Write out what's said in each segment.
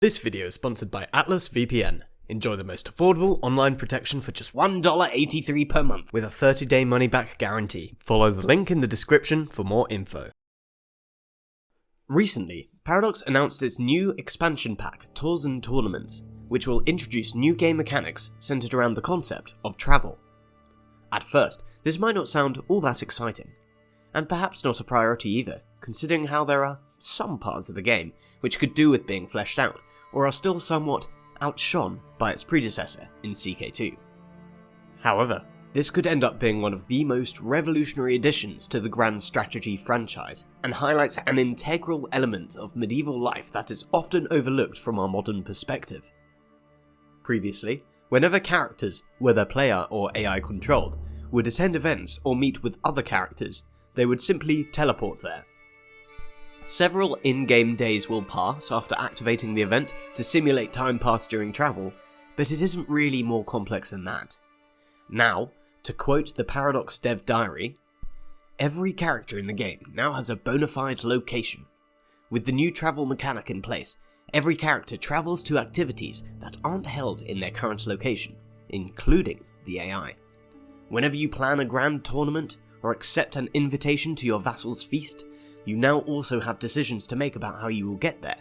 This video is sponsored by Atlas VPN. Enjoy the most affordable online protection for just $1.83 per month with a 30-day money-back guarantee. Follow the link in the description for more info. Recently, Paradox announced its new expansion pack, Tours and Tournaments, which will introduce new game mechanics centered around the concept of travel. At first, this might not sound all that exciting, and perhaps not a priority either, considering how there are some parts of the game which could do with being fleshed out, or are still somewhat outshone by its predecessor in CK3. However, this could end up being one of the most revolutionary additions to the Grand Strategy franchise, and highlights an integral element of medieval life that is often overlooked from our modern perspective. Previously, whenever characters, whether player or AI controlled, would attend events or meet with other characters, they would simply teleport there. Several in-game days will pass after activating the event to simulate time passed during travel, but it isn't really more complex than that. Now, to quote the Paradox dev diary, every character in the game now has a bona fide location. With the new travel mechanic in place, every character travels to activities that aren't held in their current location, including the AI. Whenever you plan a grand tournament or accept an invitation to your vassal's feast, you now also have decisions to make about how you will get there.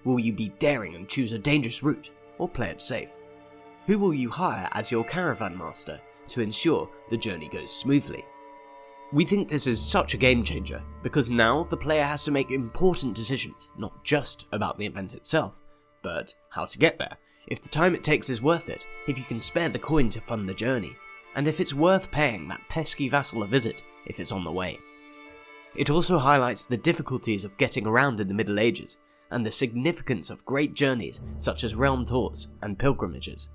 Will you be daring and choose a dangerous route, or play it safe? Who will you hire as your caravan master to ensure the journey goes smoothly? We think this is such a game changer, because now the player has to make important decisions, not just about the event itself, but how to get there, if the time it takes is worth it, if you can spare the coin to fund the journey, and if it's worth paying that pesky vassal a visit if it's on the way. It also highlights the difficulties of getting around in the Middle Ages, and the significance of great journeys such as realm tours and pilgrimages.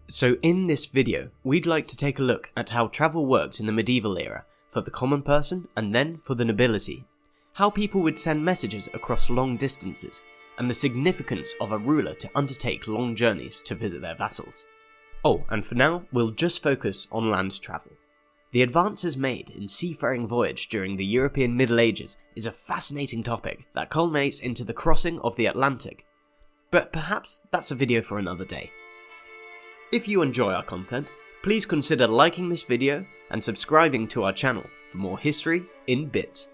So in this video, we'd like to take a look at how travel worked in the medieval era for the common person and then for the nobility, how people would send messages across long distances, and the significance of a ruler to undertake long journeys to visit their vassals. Oh, and for now, we'll just focus on land travel. The advances made in seafaring voyage during the European Middle Ages is a fascinating topic that culminates into the crossing of the Atlantic, but perhaps that's a video for another day. If you enjoy our content, please consider liking this video and subscribing to our channel for more history in bits.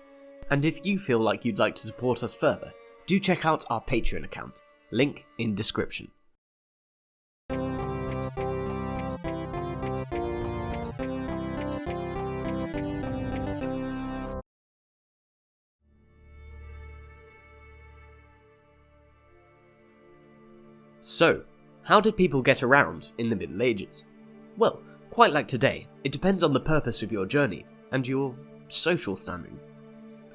And if you feel like you'd like to support us further, do check out our Patreon account, link in description. So, how did people get around in the Middle Ages? Well, quite like today, it depends on the purpose of your journey and your social standing.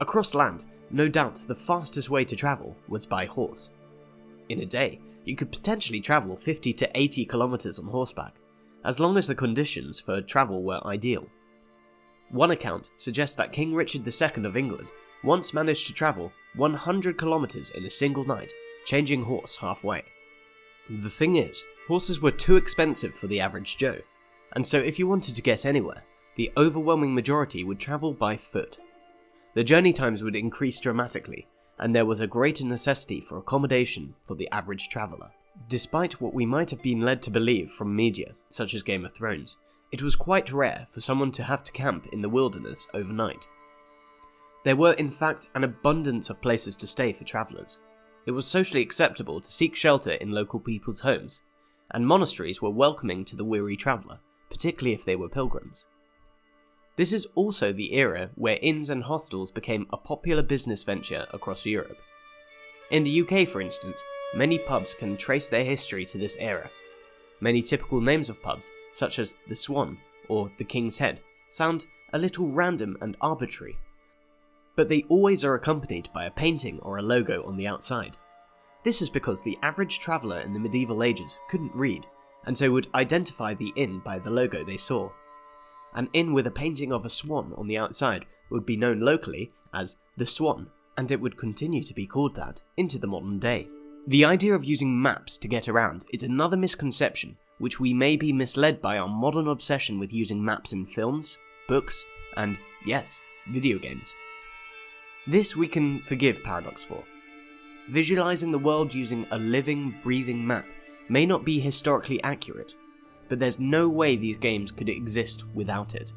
Across land, no doubt the fastest way to travel was by horse. In a day, you could potentially travel 50 to 80 kilometers on horseback, as long as the conditions for travel were ideal. One account suggests that King Richard II of England once managed to travel 100 kilometers in a single night, changing horse halfway. The thing is, horses were too expensive for the average Joe, and so if you wanted to get anywhere, the overwhelming majority would travel by foot. The journey times would increase dramatically, and there was a greater necessity for accommodation for the average traveller. Despite what we might have been led to believe from media, such as Game of Thrones, it was quite rare for someone to have to camp in the wilderness overnight. There were in fact an abundance of places to stay for travellers. It was socially acceptable to seek shelter in local people's homes, and monasteries were welcoming to the weary traveller, particularly if they were pilgrims. This is also the era where inns and hostels became a popular business venture across Europe. In the UK, for instance, many pubs can trace their history to this era. Many typical names of pubs, such as the Swan or the King's Head, sound a little random and arbitrary, but they always are accompanied by a painting or a logo on the outside. This is because the average traveller in the medieval ages couldn't read, and so would identify the inn by the logo they saw. An inn with a painting of a swan on the outside would be known locally as the Swan, and it would continue to be called that into the modern day. The idea of using maps to get around is another misconception, which we may be misled by our modern obsession with using maps in films, books, and, yes, video games. This we can forgive Paradox for. Visualizing the world using a living, breathing map may not be historically accurate, but there's no way these games could exist without it.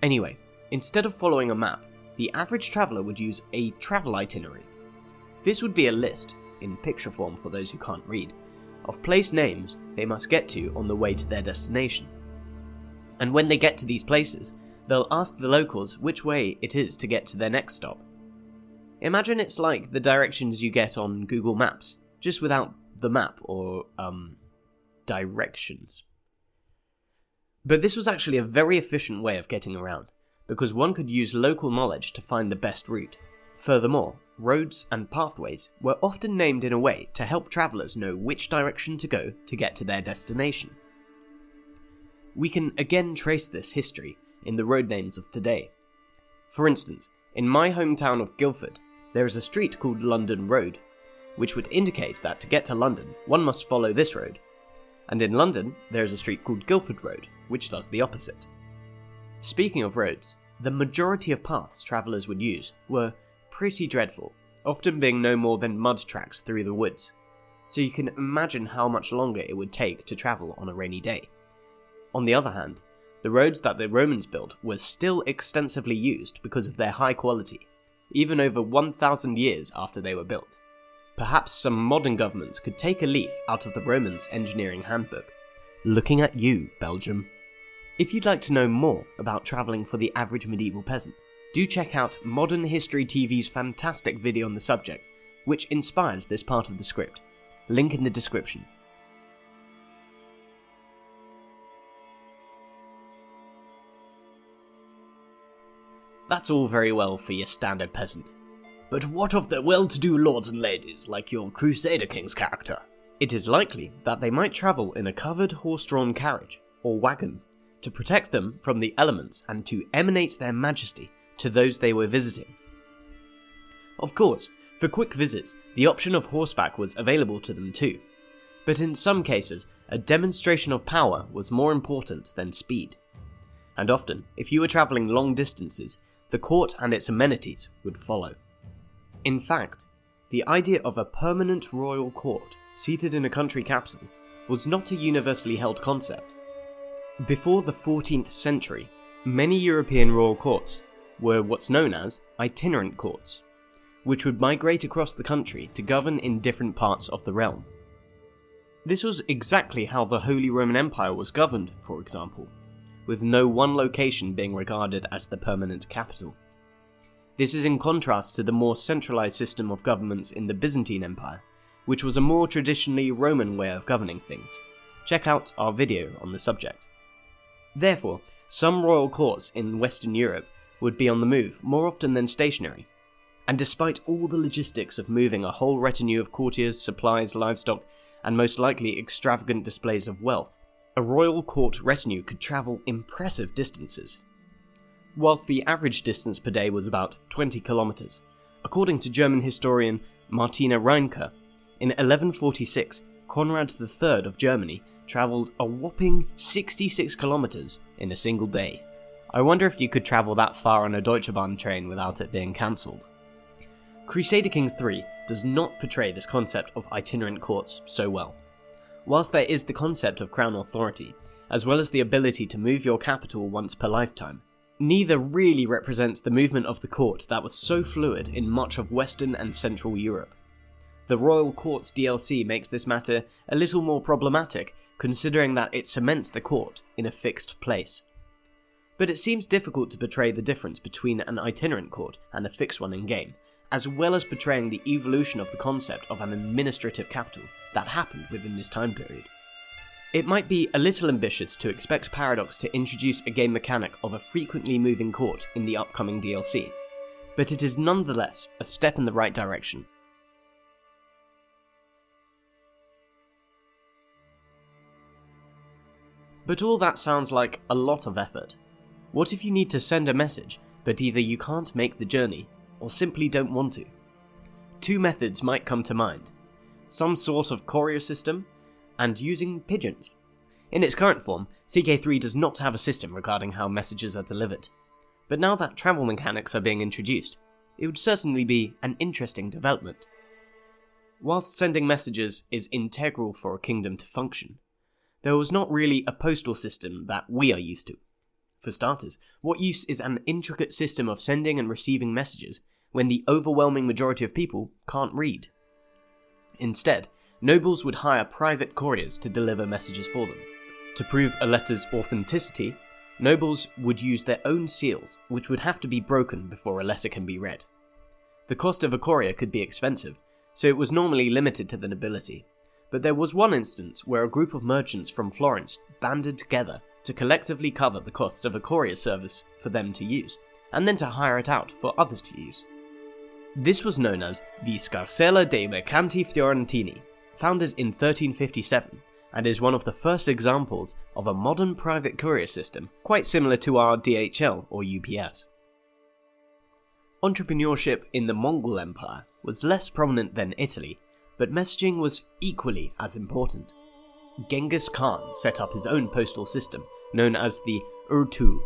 Anyway, instead of following a map, the average traveller would use a travel itinerary. This would be a list, in picture form for those who can't read, of place names they must get to on the way to their destination. And when they get to these places, they'll ask the locals which way it is to get to their next stop. Imagine it's like the directions you get on Google Maps, just without the map or, directions. But this was actually a very efficient way of getting around, because one could use local knowledge to find the best route. Furthermore, roads and pathways were often named in a way to help travellers know which direction to go to get to their destination. We can again trace this history in the road names of today. For instance, in my hometown of Guildford, there is a street called London Road, which would indicate that to get to London, one must follow this road. And in London, there is a street called Guildford Road, which does the opposite. Speaking of roads, the majority of paths travellers would use were pretty dreadful, often being no more than mud tracks through the woods, so you can imagine how much longer it would take to travel on a rainy day. On the other hand, the roads that the Romans built were still extensively used because of their high quality, even over 1,000 years after they were built. Perhaps some modern governments could take a leaf out of the Romans' engineering handbook. Looking at you, Belgium. If you'd like to know more about travelling for the average medieval peasant, do check out Modern History TV's fantastic video on the subject, which inspired this part of the script. Link in the description. That's all very well for your standard peasant. But what of the well-to-do lords and ladies like your Crusader Kings character? It is likely that they might travel in a covered horse-drawn carriage, or wagon, to protect them from the elements and to emanate their majesty to those they were visiting. Of course, for quick visits, the option of horseback was available to them too, but in some cases, a demonstration of power was more important than speed. And often, if you were travelling long distances, the court and its amenities would follow. In fact, the idea of a permanent royal court seated in a country capital was not a universally held concept. Before the 14th century, many European royal courts were what's known as itinerant courts, which would migrate across the country to govern in different parts of the realm. This was exactly how the Holy Roman Empire was governed, for example, with no one location being regarded as the permanent capital. This is in contrast to the more centralized system of governments in the Byzantine Empire, which was a more traditionally Roman way of governing things. Check out our video on the subject. Therefore, some royal courts in Western Europe would be on the move more often than stationary. And despite all the logistics of moving a whole retinue of courtiers, supplies, livestock, and most likely extravagant displays of wealth, a royal court retinue could travel impressive distances. Whilst the average distance per day was about 20 kilometers, according to German historian Martina Reinke, in 1146, Conrad III of Germany travelled a whopping 66 kilometers in a single day. I wonder if you could travel that far on a Deutsche Bahn train without it being cancelled. Crusader Kings 3 does not portray this concept of itinerant courts so well. Whilst there is the concept of crown authority, as well as the ability to move your capital once per lifetime, neither really represents the movement of the court that was so fluid in much of Western and Central Europe. The Royal Courts DLC makes this matter a little more problematic, considering that it cements the court in a fixed place. But it seems difficult to portray the difference between an itinerant court and a fixed one in-game, as well as portraying the evolution of the concept of an administrative capital that happened within this time period. It might be a little ambitious to expect Paradox to introduce a game mechanic of a frequently moving court in the upcoming DLC, but it is nonetheless a step in the right direction. But all that sounds like a lot of effort. What if you need to send a message, but either you can't make the journey, or simply don't want to? Two methods might come to mind: some sort of courier system, and using pigeons. In its current form, CK3 does not have a system regarding how messages are delivered. But now that travel mechanics are being introduced, it would certainly be an interesting development. Whilst sending messages is integral for a kingdom to function, there was not really a postal system that we are used to. For starters, what use is an intricate system of sending and receiving messages when the overwhelming majority of people can't read? Instead, nobles would hire private couriers to deliver messages for them. To prove a letter's authenticity, nobles would use their own seals, which would have to be broken before a letter can be read. The cost of a courier could be expensive, so it was normally limited to the nobility. But there was one instance where a group of merchants from Florence banded together to collectively cover the costs of a courier service for them to use, and then to hire it out for others to use. This was known as the Scarsella dei Mercanti Fiorentini, founded in 1357, and is one of the first examples of a modern private courier system, quite similar to our DHL or UPS. Entrepreneurship in the Mongol Empire was less prominent than Italy, but messaging was equally as important. Genghis Khan set up his own postal system, known as the Urtu,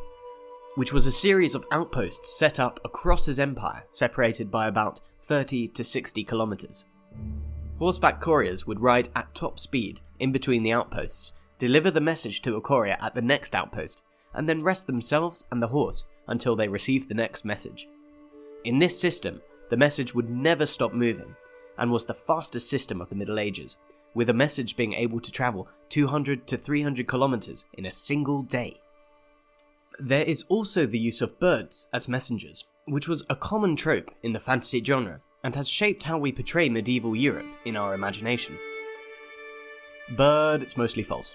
which was a series of outposts set up across his empire, separated by about 30 to 60 kilometers. Horseback couriers would ride at top speed in between the outposts, deliver the message to a courier at the next outpost, and then rest themselves and the horse until they received the next message. In this system, the message would never stop moving, and was the fastest system of the Middle Ages, with a message being able to travel 200 to 300 kilometers in a single day. There is also the use of birds as messengers, which was a common trope in the fantasy genre, and has shaped how we portray medieval Europe in our imagination. But it's mostly false.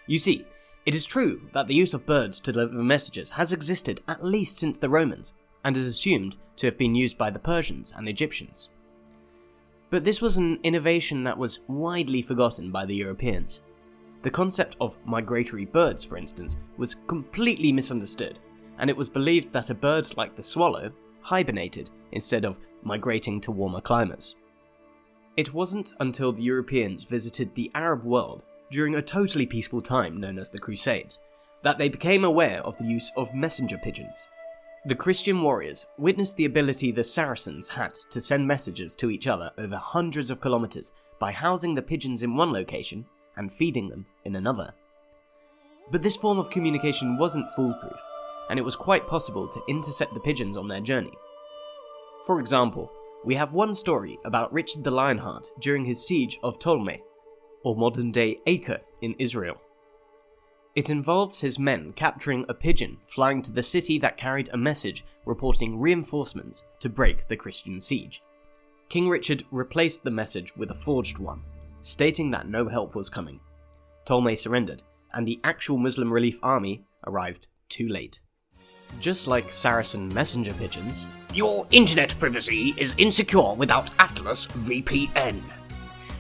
You see, it is true that the use of birds to deliver messages has existed at least since the Romans, and is assumed to have been used by the Persians and Egyptians. But this was an innovation that was widely forgotten by the Europeans. The concept of migratory birds, for instance, was completely misunderstood, and it was believed that a bird like the swallow hibernated instead of migrating to warmer climates. It wasn't until the Europeans visited the Arab world during a totally peaceful time known as the Crusades that they became aware of the use of messenger pigeons. The Christian warriors witnessed the ability the Saracens had to send messages to each other over hundreds of kilometers by housing the pigeons in one location and feeding them in another. But this form of communication wasn't foolproof, and it was quite possible to intercept the pigeons on their journey. For example, we have one story about Richard the Lionheart during his siege of Ptolemy, or modern-day Acre in Israel. It involves his men capturing a pigeon flying to the city that carried a message reporting reinforcements to break the Christian siege. King Richard replaced the message with a forged one, stating that no help was coming. Ptolemy surrendered, and the actual Muslim relief army arrived too late. Just like Saracen messenger pigeons, your internet privacy is insecure without Atlas VPN.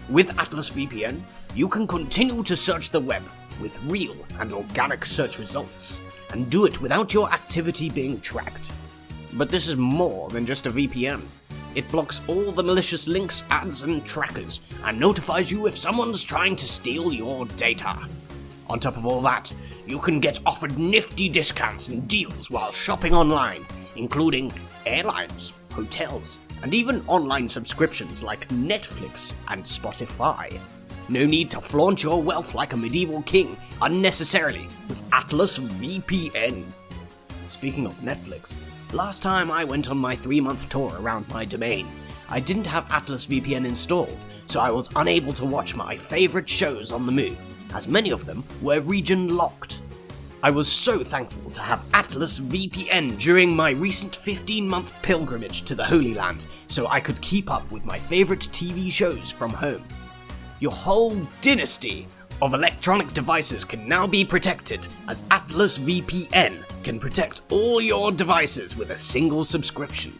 With Atlas VPN, you can continue to search the web with real and organic search results, and do it without your activity being tracked. But this is more than just a VPN. It blocks all the malicious links, ads, and trackers, and notifies you if someone's trying to steal your data. On top of all that, you can get offered nifty discounts and deals while shopping online, including airlines, hotels, and even online subscriptions like Netflix and Spotify. No need to flaunt your wealth like a medieval king unnecessarily with Atlas VPN. Speaking of Netflix, last time I went on my 3-month tour around my domain, I didn't have Atlas VPN installed, so I was unable to watch my favorite shows on the move, as many of them were region locked. I was so thankful to have Atlas VPN during my recent 15-month pilgrimage to the Holy Land, so I could keep up with my favorite TV shows from home. Your whole dynasty of electronic devices can now be protected, as Atlas VPN can protect all your devices with a single subscription.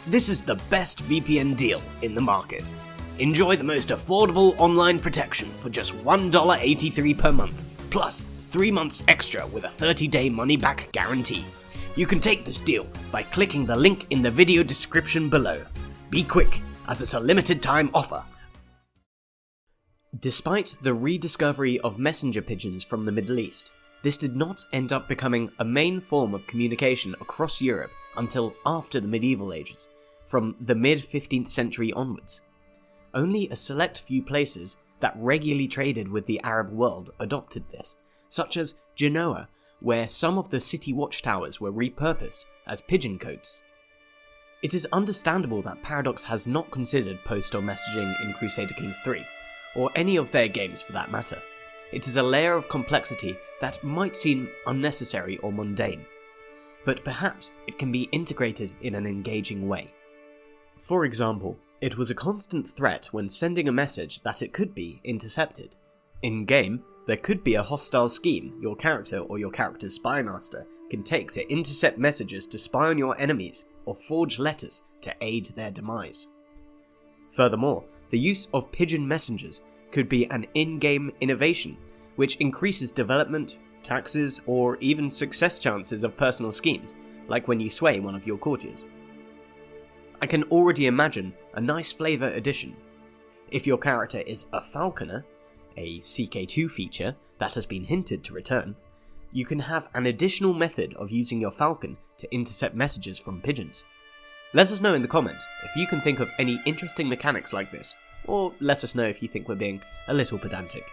This is the best VPN deal in the market. Enjoy the most affordable online protection for just $1.83 per month, plus 3 months extra with a 30-day money-back guarantee. You can take this deal by clicking the link in the video description below. Be quick, as it's a limited time offer. Despite the rediscovery of messenger pigeons from the Middle East, this did not end up becoming a main form of communication across Europe until after the medieval ages, from the mid-15th century onwards. Only a select few places that regularly traded with the Arab world adopted this, such as Genoa, where some of the city watchtowers were repurposed as pigeon cotes. It is understandable that Paradox has not considered postal messaging in Crusader Kings 3, or any of their games for that matter. It is a layer of complexity that might seem unnecessary or mundane, but perhaps it can be integrated in an engaging way. For example, it was a constant threat when sending a message that it could be intercepted. In-game, there could be a hostile scheme your character or your character's spy master can take to intercept messages to spy on your enemies or forge letters to aid their demise. Furthermore, the use of pigeon messengers could be an in-game innovation which increases development, taxes, or even success chances of personal schemes, like when you sway one of your courtiers. I can already imagine a nice flavour addition. If your character is a falconer, a CK3 feature that has been hinted to return, you can have an additional method of using your falcon to intercept messages from pigeons. Let us know in the comments if you can think of any interesting mechanics like this, or let us know if you think we're being a little pedantic.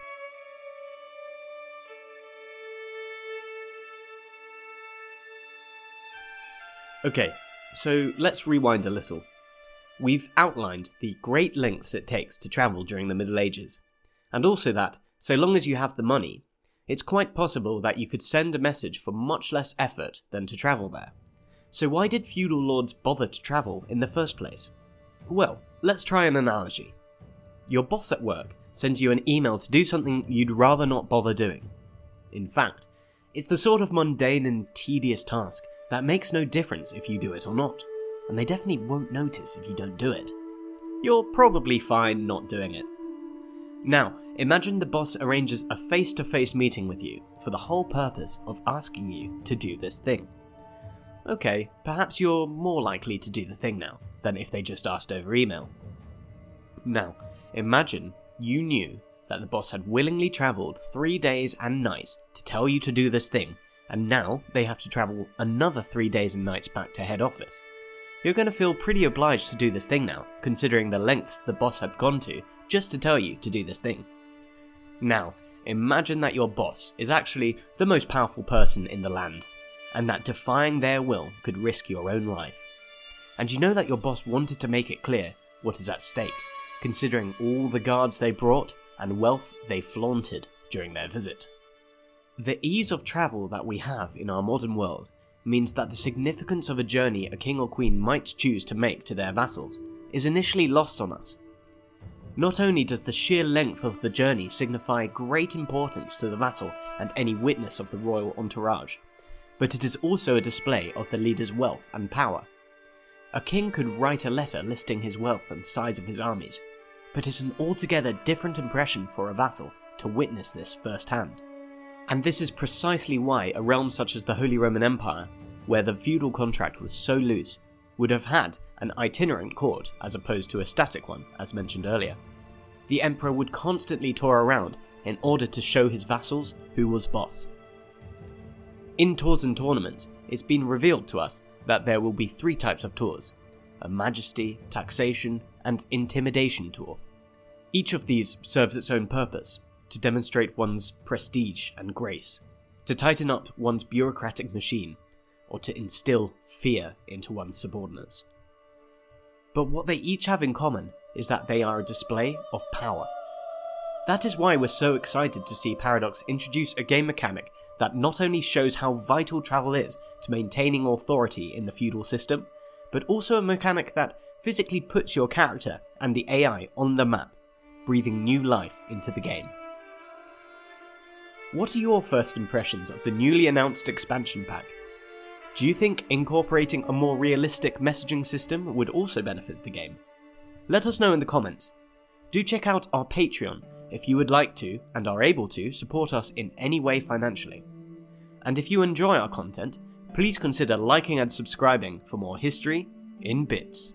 Okay, so let's rewind a little. We've outlined the great lengths it takes to travel during the Middle Ages, and also that, so long as you have the money, it's quite possible that you could send a message for much less effort than to travel there. So why did feudal lords bother to travel in the first place? Well, let's try an analogy. Your boss at work sends you an email to do something you'd rather not bother doing. In fact, it's the sort of mundane and tedious task that makes no difference if you do it or not, and they definitely won't notice if you don't do it. You're probably fine not doing it. Now, imagine the boss arranges a face-to-face meeting with you for the whole purpose of asking you to do this thing. Okay, perhaps you're more likely to do the thing now than if they just asked over email. Now, imagine you knew that the boss had willingly travelled 3 days and nights to tell you to do this thing, and now they have to travel another 3 days and nights back to head office. You're going to feel pretty obliged to do this thing now, considering the lengths the boss had gone to just to tell you to do this thing. Now, imagine that your boss is actually the most powerful person in the land, and that defying their will could risk your own life. And you know that your boss wanted to make it clear what is at stake, considering all the guards they brought and wealth they flaunted during their visit. The ease of travel that we have in our modern world means that the significance of a journey a king or queen might choose to make to their vassals is initially lost on us. Not only does the sheer length of the journey signify great importance to the vassal and any witness of the royal entourage, but it is also a display of the leader's wealth and power. A king could write a letter listing his wealth and size of his armies, but it's an altogether different impression for a vassal to witness this firsthand. And this is precisely why a realm such as the Holy Roman Empire, where the feudal contract was so loose, would have had an itinerant court as opposed to a static one, as mentioned earlier. The emperor would constantly tour around in order to show his vassals who was boss. In tours and tournaments, it's been revealed to us that there will be 3 types of tours: a majesty, taxation, and intimidation tour. Each of these serves its own purpose: to demonstrate one's prestige and grace, to tighten up one's bureaucratic machine, or to instill fear into one's subordinates. But what they each have in common is that they are a display of power. That is why we're so excited to see Paradox introduce a game mechanic that not only shows how vital travel is to maintaining authority in the feudal system, but also a mechanic that physically puts your character and the AI on the map, breathing new life into the game. What are your first impressions of the newly announced expansion pack? Do you think incorporating a more realistic messaging system would also benefit the game? Let us know in the comments. Do check out our Patreon if you would like to and are able to support us in any way financially. And if you enjoy our content, please consider liking and subscribing for more history in bits.